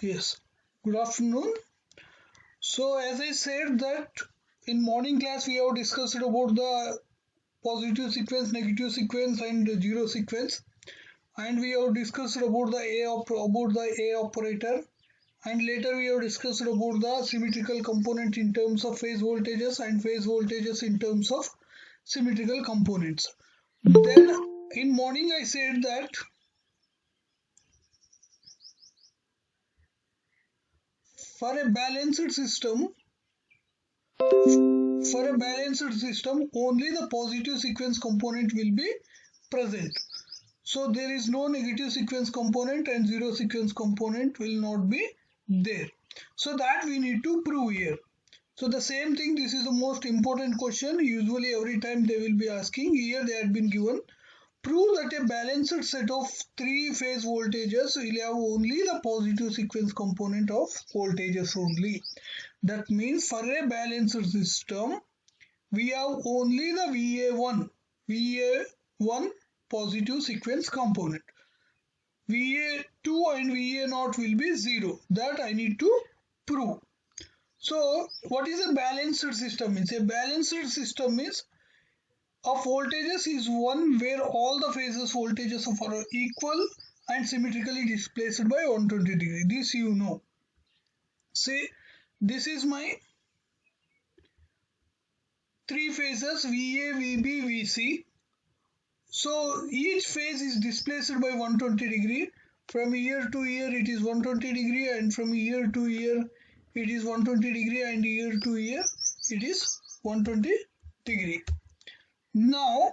Yes, good afternoon. So, as I said that in morning class we have discussed about the positive sequence, negative sequence, and the zero sequence, and we have discussed about the A operator, and later we have discussed about the symmetrical component in terms of phase voltages and phase voltages in terms of symmetrical components. Then in morning I said that for a balanced system only the positive sequence component will be present. So there is no negative sequence component and zero sequence component will not be there. So that we need to prove here. So the same thing, this is the most important question. Usually every time they will be asking. Here they had been given. Prove that a balanced set of three phase voltages will have only the positive sequence component of voltages only. That means for a balanced system, we have only the VA1 positive sequence component. VA2 and VA0 will be 0. That I need to prove. So, what is a balanced system? Means a balanced system is of voltages is one where all the phases voltages are equal and symmetrically displaced by 120 degree. This you know. Say this is my three phases VA, VB, VC. So each phase is displaced by 120 degree. From year to year it is 120 degree, and from year to year it is 120 degree, and year to year it is 120 degree. Now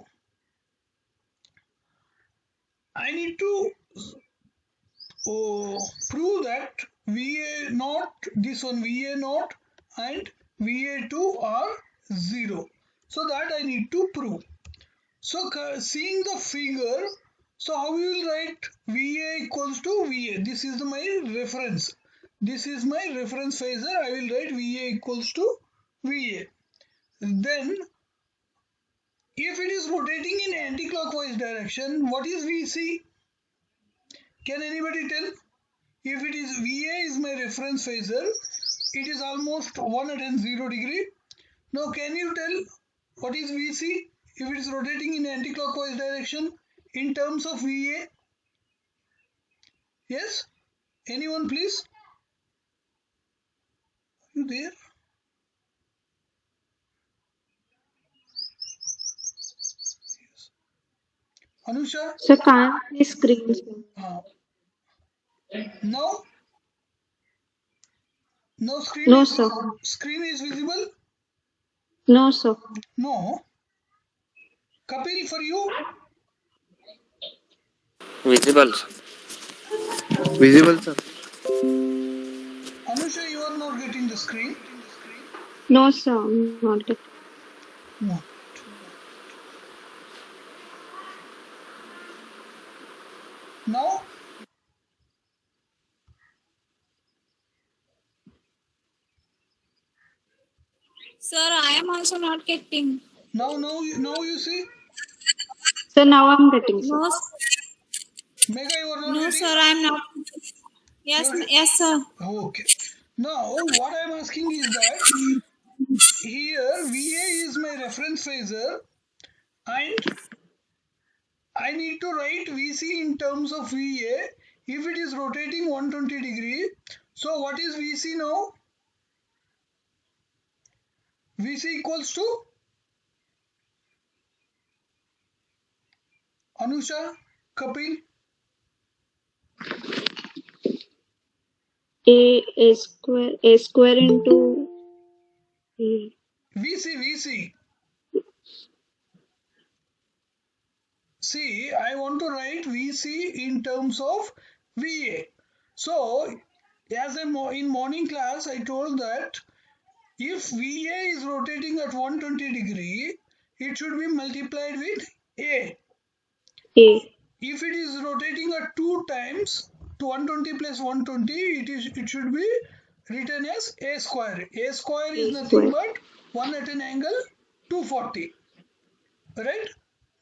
I need to prove that VA0, this one VA0 and VA2 are 0. So that I need to prove. So seeing the figure, so how you will write VA equals to VA? This is my reference. This is my reference phasor. I will write VA equals to VA. Then if it is rotating in anti-clockwise direction, what is VC? Can anybody tell? If it is VA is my reference phasor, it is almost 110 degree. Now can you tell what is VC if it is rotating in anti-clockwise direction in terms of VA? Yes? Anyone please? Are you there? Yes. Anusha? So can't see screen. Uh, now? Now No, sir. screen is visible? No, sir. No. Kapil, for you? Visible. Visible, sir. Anusha, you are not getting the screen? No, sir. Not getting. No. Now? Sir, I am also not getting. Now you see? So now I'm getting, sir. No, Mega, you are not no, getting? sir, I am not. Yes, yes, sir. Okay. Now, what I am asking is that here VA is my reference phasor and I need to write VC in terms of VA if it is rotating 120 degree. So what is VC now? VC equals to Anusha, Kapil. A square into A. VC. See, I want to write VC in terms of VA. So, as in morning class, I told that if VA is rotating at 120 degree, it should be multiplied with A. A. If it is rotating at 2 times to 120 plus 120, it should be written as A square. A square is nothing but 1 at an angle 240. Right?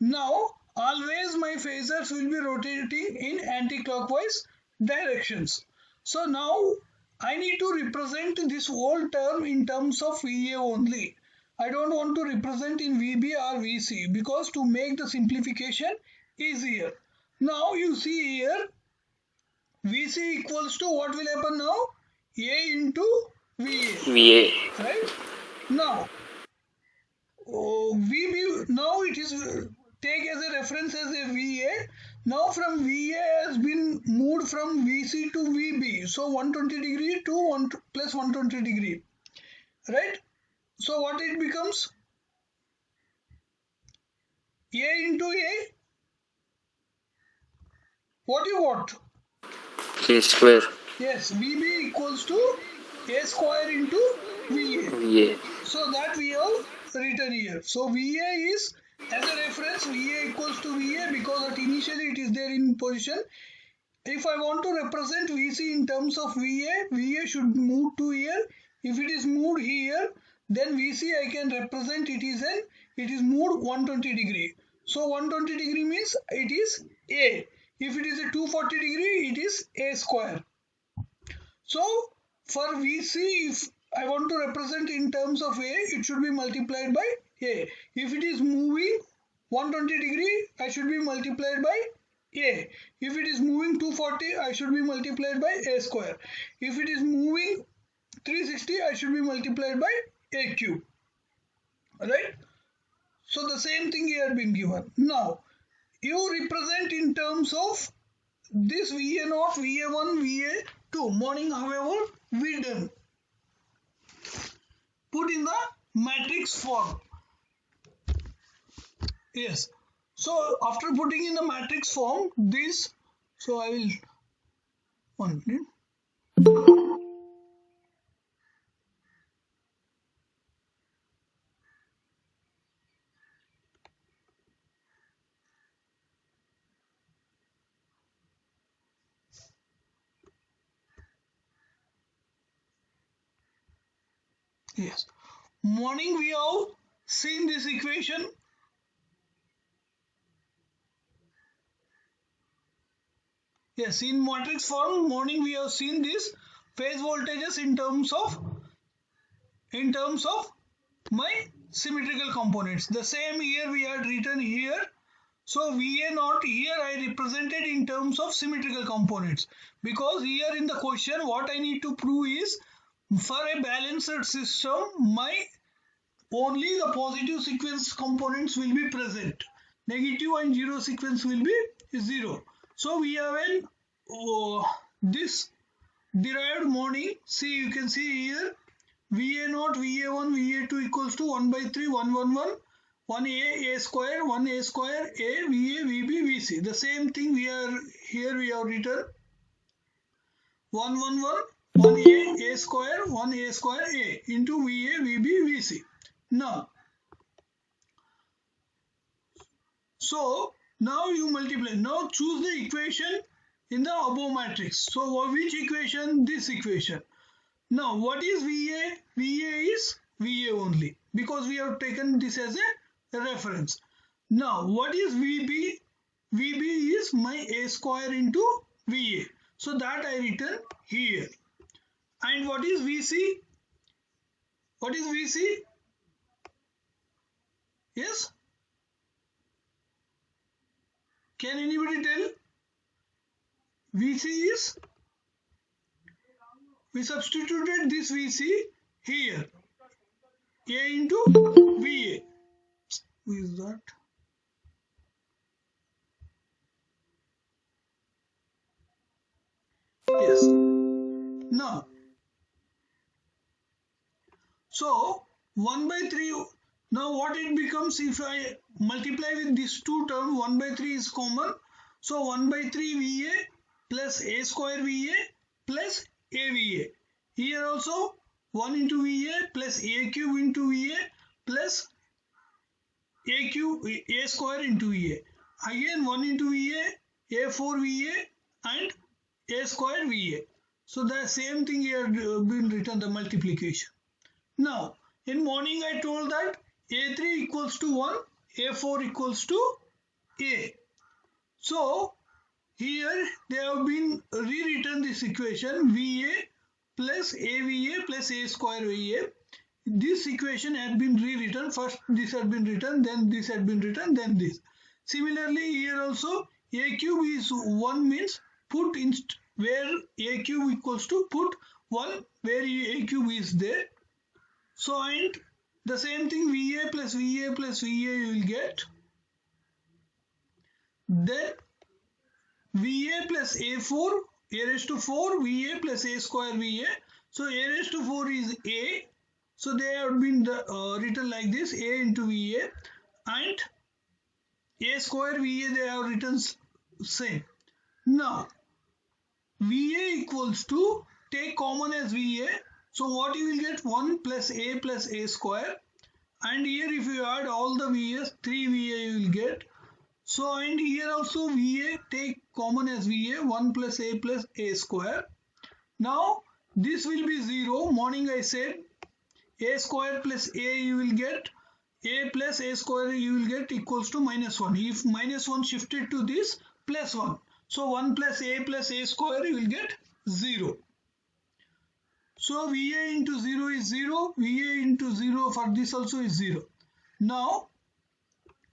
Now, always my phasors will be rotating in anti-clockwise directions. So now I need to represent this whole term in terms of VA only. I don't want to represent in VB or VC because to make the simplification easier. Now you see here VC equals to what will happen now? A into VA. Right? Now VB, now it is take as a reference as a VA. Now from VA has been moved from VC to VB. So 120 degree to 1 plus 120 degree. Right? So what it becomes? A into A. What you got? A square. Yes, VB equals to A square into VA. So that we have written here. So VA is, as a reference, VA equals to VA because that initially it is there in position. If I want to represent VC in terms of VA, VA should move to here. If it is moved here, then VC I can represent it is moved 120 degree. So 120 degree means it is A. If it is a 240 degree, it is A square. So for VC, if I want to represent in terms of A, it should be multiplied by A. If it is moving 120 degree, I should be multiplied by A. If it is moving 240, I should be multiplied by A square. If it is moving 360, I should be multiplied by A cube. Right? So the same thing here had been given. Now, you represent in terms of this VA0, VA1, VA2. Morning, however, we done. Put in the matrix form. Yes. So after putting in the matrix form, this, so I will, 1 minute. Yes. Morning we have seen this equation. Yes, in matrix form, morning we have seen this phase voltages in terms of my symmetrical components. The same here we had written here. So VA0 here I represented in terms of symmetrical components because here in the question what I need to prove is for a balanced system my only the positive sequence components will be present. Negative and zero sequence will be zero. So we have this derived morning. See, you can see here VA0, VA1, VA2 equals to 1 by 3, 1, 1, 1, 1 A square, 1 A square, A, VA, VB, VC. The same thing we are here we have written 1, 1, 1, 1 A square, 1 A square, A into VA, VB, VC. Now, so now you multiply. Now choose the equation in the above matrix. So which equation? This equation. Now what is VA? VA is VA only because we have taken this as a reference. Now what is VB? VB is my A square into VA. So that I written here. And what is VC? What is VC? Yes? Can anybody tell? VC is, we substituted this VC here. A into VA. Who is that? Yes. Now, so 1 by 3. Now what it becomes if I multiply with these two terms, 1 by 3 is common. So 1 by 3 VA plus A square VA plus AVA. Here also 1 into VA plus A cube into VA plus A cube A square into VA. Again 1 into VA, A4 VA and A square VA. So the same thing here been written, the multiplication. Now in morning I told that A3 equals to 1, A4 equals to A. So Here they have been rewritten this equation VA plus AVA plus A square VA. This equation had been rewritten. First this had been written, then this had been written, then this. Similarly here also A cube is 1 means put in where A cube equals to put 1 where A cube is there. So and the same thing VA plus VA plus VA you will get. Then VA plus A4, A raised to 4, VA plus A square VA. So A raised to 4 is A. So they have been written like this, A into VA, and A square VA they have written same. Now VA equals to, take common as VA. So what you will get, 1 plus A square, and here if you add all the VAs, 3 VA you will get. So and here also VA, take common as VA, 1 plus A square. Now this will be 0. Morning I said A square plus A you will get, A plus A square you will get equals to -1. If -1 shifted to this, +1. So 1 plus A square you will get 0. So VA into 0 is 0, VA into 0 for this also is 0. Now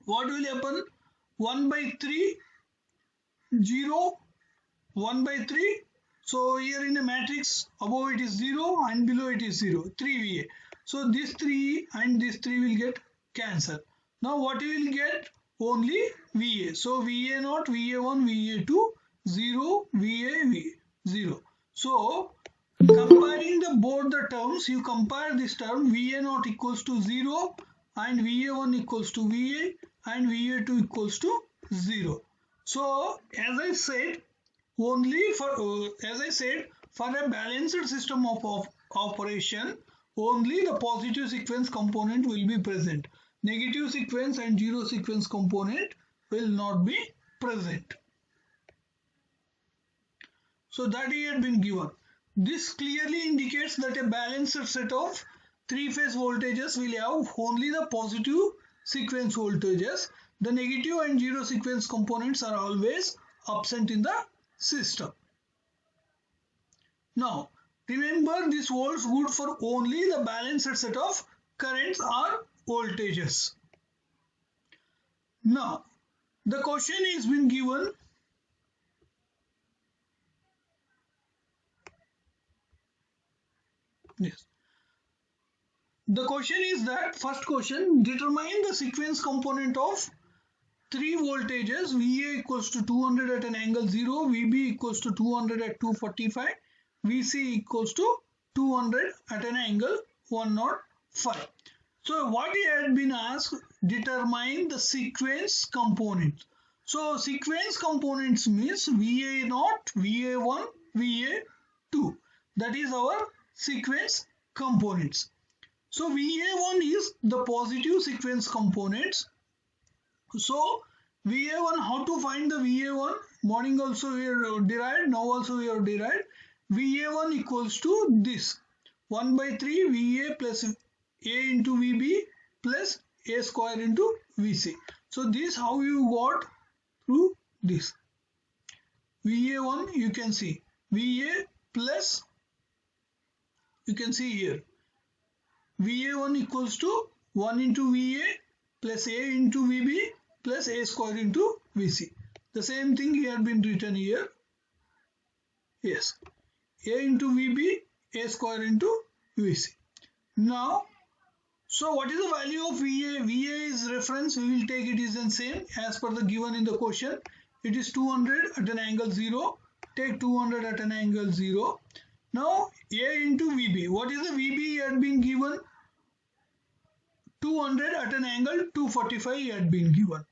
what will happen? 1 by 3, 0, 1 by 3. So here in a matrix, above it is 0 and below it is 0, 3 VA. So this 3 and this 3 will get cancelled. Now what you will get? Only VA. So VA naught, VA1, VA2, 0, VA, 0. So comparing both the terms, you compare this term, VA naught equals to 0 and VA1 equals to VA and VA2 equals to 0. So as I said, for a balanced system of operation, only the positive sequence component will be present. Negative sequence and zero sequence component will not be present. So that had been given. This clearly indicates that a balanced set of three-phase voltages will have only the positive sequence voltages. The negative and zero sequence components are always absent in the system. Now, remember this holds good for only the balanced set of currents or voltages. Now, the question is been given. Yes. The question is that, first question, determine the sequence component of three voltages, VA equals to 200 at an angle 0, VB equals to 200 at 245, VC equals to 200 at an angle 105. So what he had been asked, determine the sequence components. So sequence components means VA0, VA1, VA2. That is our sequence components. So VA1 is the positive sequence components. So VA1, how to find the VA1? Morning also we have derived, now also we have derived. VA1 equals to this, 1 by 3 VA plus A into VB plus A square into VC. So this how you got through this. VA1 you can see, VA plus, you can see here, VA1 equals to 1 into VA plus A into VB plus A square into VC. The same thing had been written here. Yes. A into VB, A square into VC. Now, so what is the value of VA? VA is reference. We will take it is the same as per the given in the question. It is 200 at an angle 0. Take 200 at an angle 0. Now, A into VB. What is the VB had been given? 200 at an angle 245 had been given.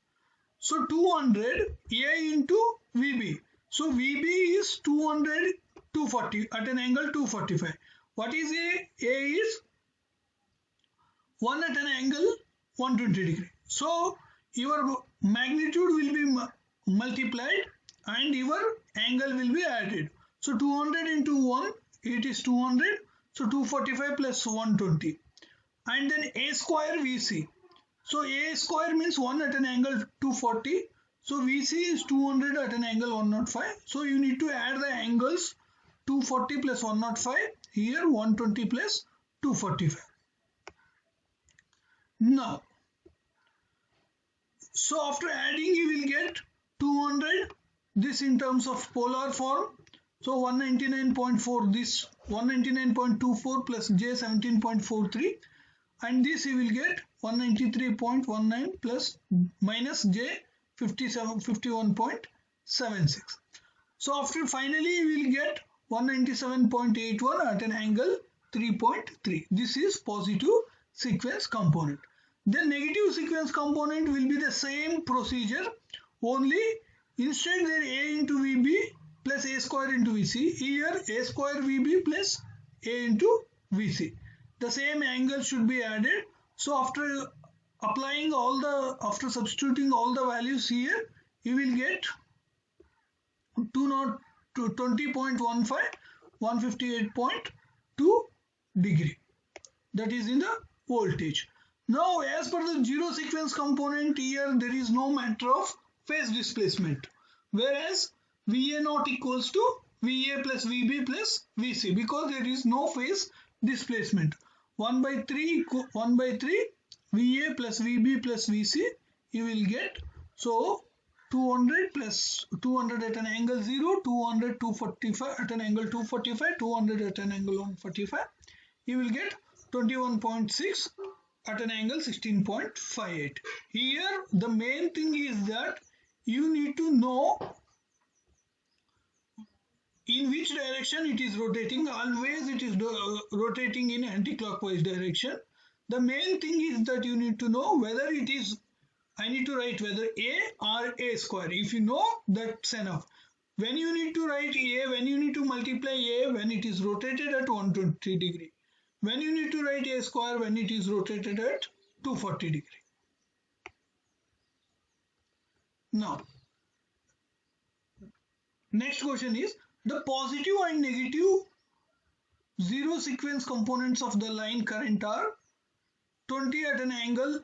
So 200 A into VB. So VB is 200 240 at an angle 245. What is A? A is 1 at an angle 120 degree. So your magnitude will be multiplied and your angle will be added. So 200 into 1, it is 200. So 245 plus 120. And then A square VC. So A square means 1 at an angle 240. So VC is 200 at an angle 105. So you need to add the angles 240 plus 105. Here 120 plus 245. Now, so after adding you will get 200, this in terms of polar form. So 199.4, this 199.24 plus J 17.43, and this you will get 193.19 plus minus J 51.76. So after finally you will get 197.81 at an angle 3.3. This is positive sequence component. The negative sequence component will be the same procedure, only instead there A into VB plus A square into VC. Here A square VB plus A into VC. The same angle should be added. So after applying all the, after substituting all the values here, you will get 20.15, 158.2 degree. That is in the voltage. Now, as per the zero sequence component, here there is no matter of phase displacement, whereas VA naught equals to VA plus VB plus VC, because there is no phase displacement. 1 by 3 VA plus VB plus VC you will get. So 200 plus 200 at an angle 0, 200 245 at an angle 245, 200 at an angle 145, you will get 21.6 at an angle 16.58. Here the main thing is that you need to know in which direction it is rotating. Always it is rotating in anti-clockwise direction. The main thing is that you need to know whether it is, I need to write whether A or A square. If you know, that's enough. When you need to write A, when you need to multiply A when it is rotated at 120 degree. When you need to write A square when it is rotated at 240 degree. Now, next question is, the positive and negative zero sequence components of the line current are 20 at an angle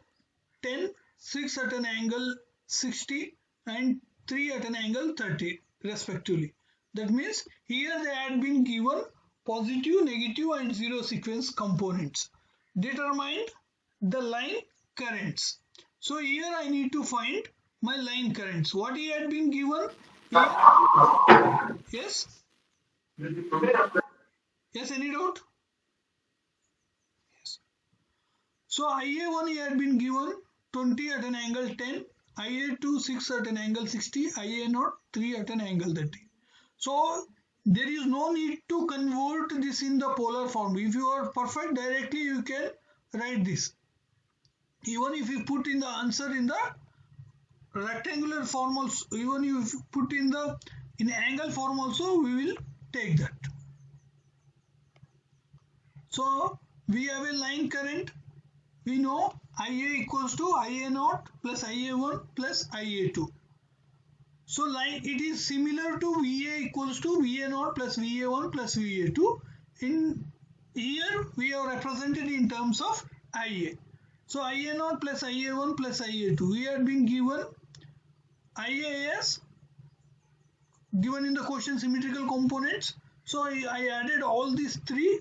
10, 6 at an angle 60 and 3 at an angle 30 respectively. That means here they had been given positive, negative and zero sequence components. Determine the line currents. So here I need to find my line currents. What he had been given here? Yes? Yes, any doubt? Yes. So IA1 he had been given 20 at an angle 10, IA2 6 at an angle 60, IA0 3 at an angle 30. So there is no need to convert this in the polar form. If you are perfect directly you can write this. Even if you put in the answer in the rectangular form also, even if you put in the angle form also, we will take that. So we have a line current. We know IA equals to IA0 plus IA1 plus IA2. So line, it is similar to VA equals to VA0 plus VA1 plus VA2. In here we are represented in terms of IA. So IA0 plus IA1 plus IA2. We had been given IAS given in the question symmetrical components. So I added all these three.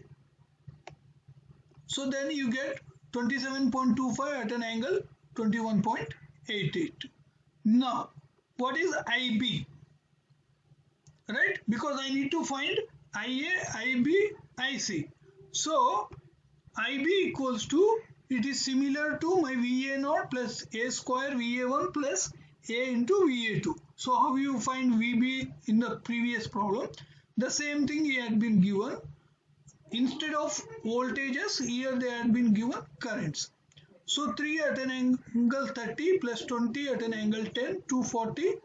So then you get 27.25 at an angle 21.88. Now what is IB? Right? Because I need to find IA, IB, IC. So IB equals to, it is similar to my VA0 plus A square VA1 plus A into VA2. So how you find VB in the previous problem? The same thing he had been given. Instead of voltages, here they had been given currents. So 3 at an angle 30 plus 20 at an angle 10, 240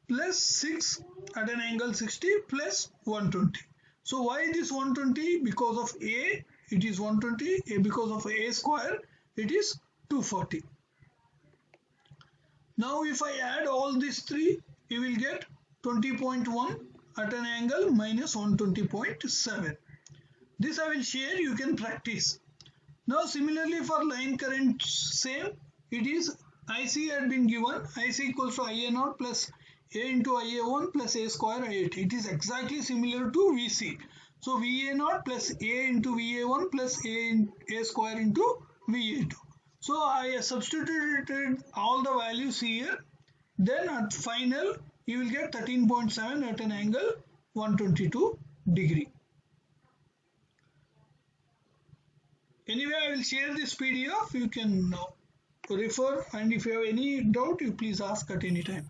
plus 6 at an angle 60 plus 120. So why this 120? Because of A, it is 120. A, because of A square, it is 240. Now if I add all these three, you will get 20.1 at an angle minus 120.7. This I will share, you can practice. Now similarly for line current, same, it is IC had been given, IC equals to IA naught plus A into IA1 plus A square IA2. It is exactly similar to VC. So VA naught plus A into VA1 plus A square into VA2. So I substituted all the values here. Then at final, you will get 13.7 at an angle 122 degree. Anyway, I will share this PDF. You can refer, and if you have any doubt, you please ask at any time.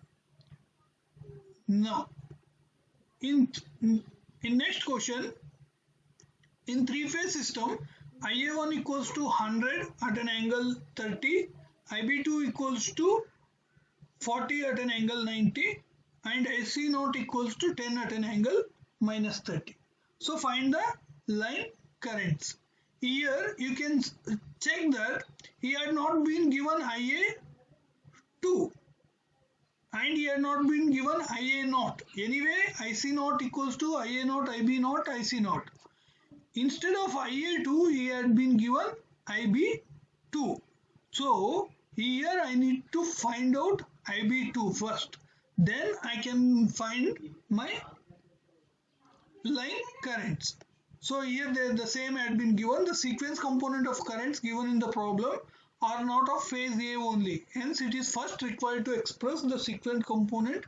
Now, in next question, in three-phase system, IA1 equals to 100 at an angle 30, IB2 equals to 40 at an angle 90, and AC naught equals to 10 at an angle minus 30. So find the line currents. Here you can check that he had not been given IA2 and he had not been given IA naught. Anyway, IC naught equals to IA naught, IB naught, IC naught. Instead of IA2, he had been given IB2. So here I need to find out IB2 first. Then I can find my line currents. So here the same had been given. The sequence component of currents given in the problem are not of phase A only. Hence it is first required to express the sequence component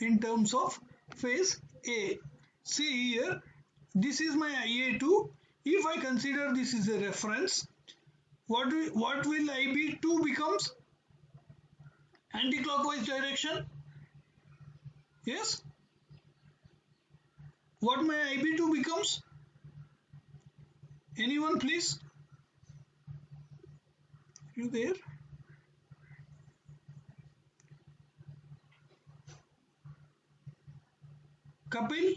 in terms of phase A. See here, this is my IA2. If I consider this is a reference, what will IB2 becomes? Anti-clockwise direction. Yes. What my IB2 becomes? Anyone please? You there? Kapil?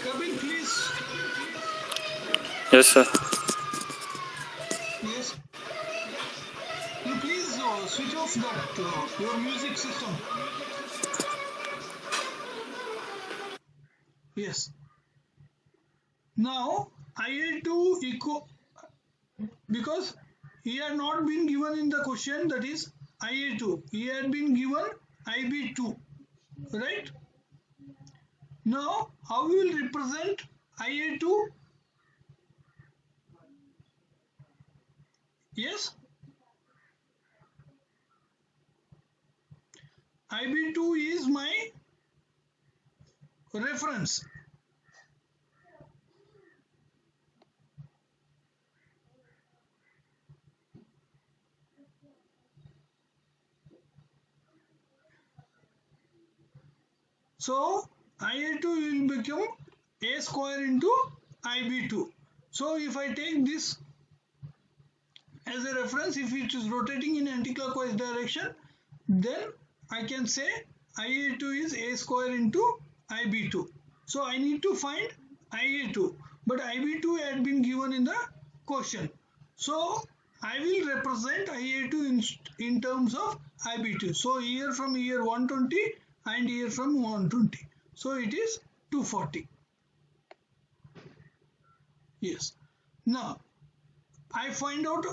Kapil, please. Yes, sir. Yes. You please switch off that your music system. Yes. Now IA2 equal, because he had not been given in the question, that is IA2. He had been given IB2, right? Now how we will represent IA2? Yes. IB2 is my reference. So IA2 will become A square into IB2. So if I take this as a reference, if it is rotating in anti-clockwise direction, then I can say IA2 is A square into IB2. So I need to find IA2, but IB2 had been given in the question. So I will represent IA2 in terms of IB2. So here from here 120 and here from 120. So it is 240. Yes. Now I find out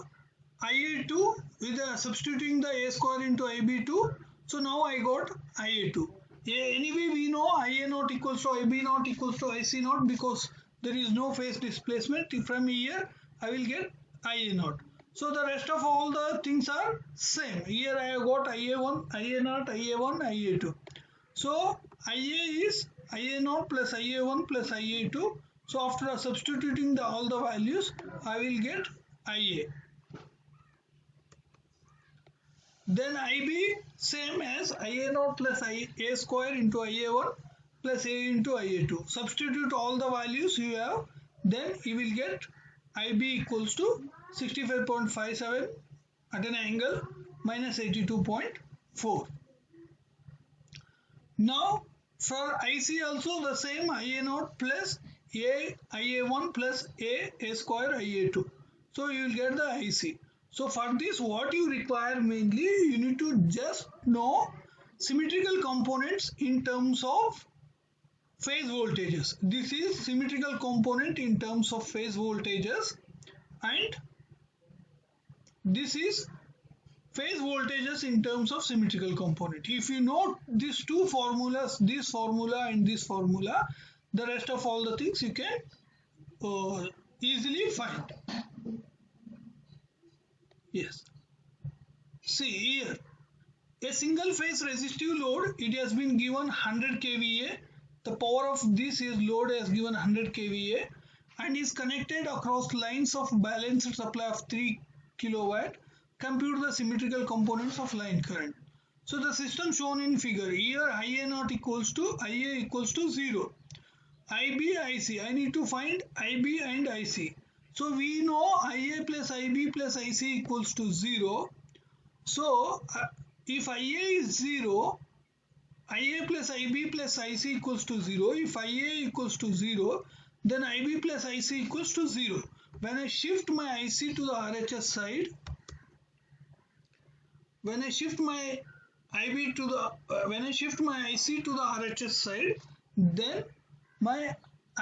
IA2 with substituting the A square into IB2. So now I got IA2. Anyway, we know IA naught equals to IB naught equals to IC naught, because there is no phase displacement. From here I will get IA naught. So the rest of all the things are same. Here I have got IA1, IA naught, IA1, IA2. So IA is IA naught plus IA1 plus IA2. So after substituting all the values, I will get IA. Then IB same as IA naught plus A square into IA1 plus A into IA2. Substitute all the values you have, then you will get IB equals to 65.57 at an angle minus 82.4. Now for IC also the same, IA naught plus A IA1 plus A square IA2. So you will get the IC. So for this, what you require mainly, you need to just know symmetrical components in terms of phase voltages. This is symmetrical component in terms of phase voltages, and this is phase voltages in terms of symmetrical component. If you know these two formulas, this formula and this formula, the rest of all the things you can easily find. Yes. See here, a single phase resistive load, it has been given 100 kVA. The power of this is load has given 100 kVA and is connected across lines of balanced supply of 3 kilowatt. Compute the symmetrical components of line current. So the system shown in figure, here IA0 equals to IA equals to 0. IB, IC, I need to find IB and IC. So we know IA plus IB plus IC equals to 0. So if IA is 0, IA plus IB plus IC equals to 0. If IA equals to 0, then IB plus IC equals to 0. When I shift my IC to the RHS side, when I shift my IC to the RHS side, then my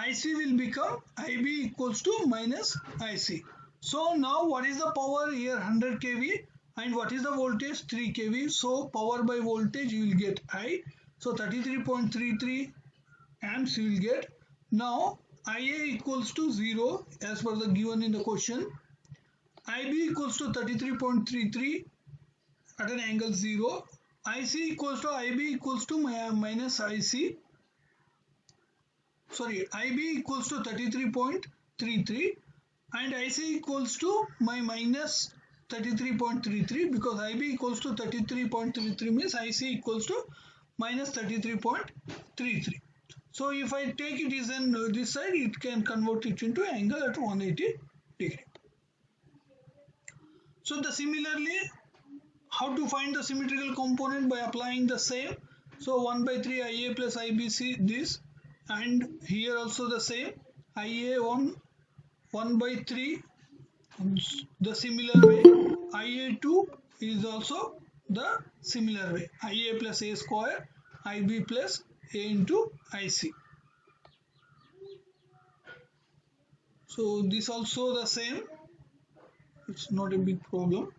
IC will become IB equals to minus IC. So now what is the power here? 100 kV, and what is the voltage? 3 kV. So power by voltage you will get I. So 33.33 amps you will get. Now IA equals to 0 as per the given in the question. IB equals to 33.33 at an angle 0. IC equals to IB equals to minus IC. Sorry, IB equals to 33.33 and IC equals to my minus 33.33, because IB equals to 33.33 means IC equals to minus 33.33. So if I take it is in this side, it can convert it into angle at 180 degree. So similarly, how to find the symmetrical component? By applying the same. So 1 by 3 IA plus IBC this, and here also the same, IA 1 by 3 the similar way, IA2 is also the similar way, IA plus A square, IB plus A into IC. So this also the same, it's not a big problem.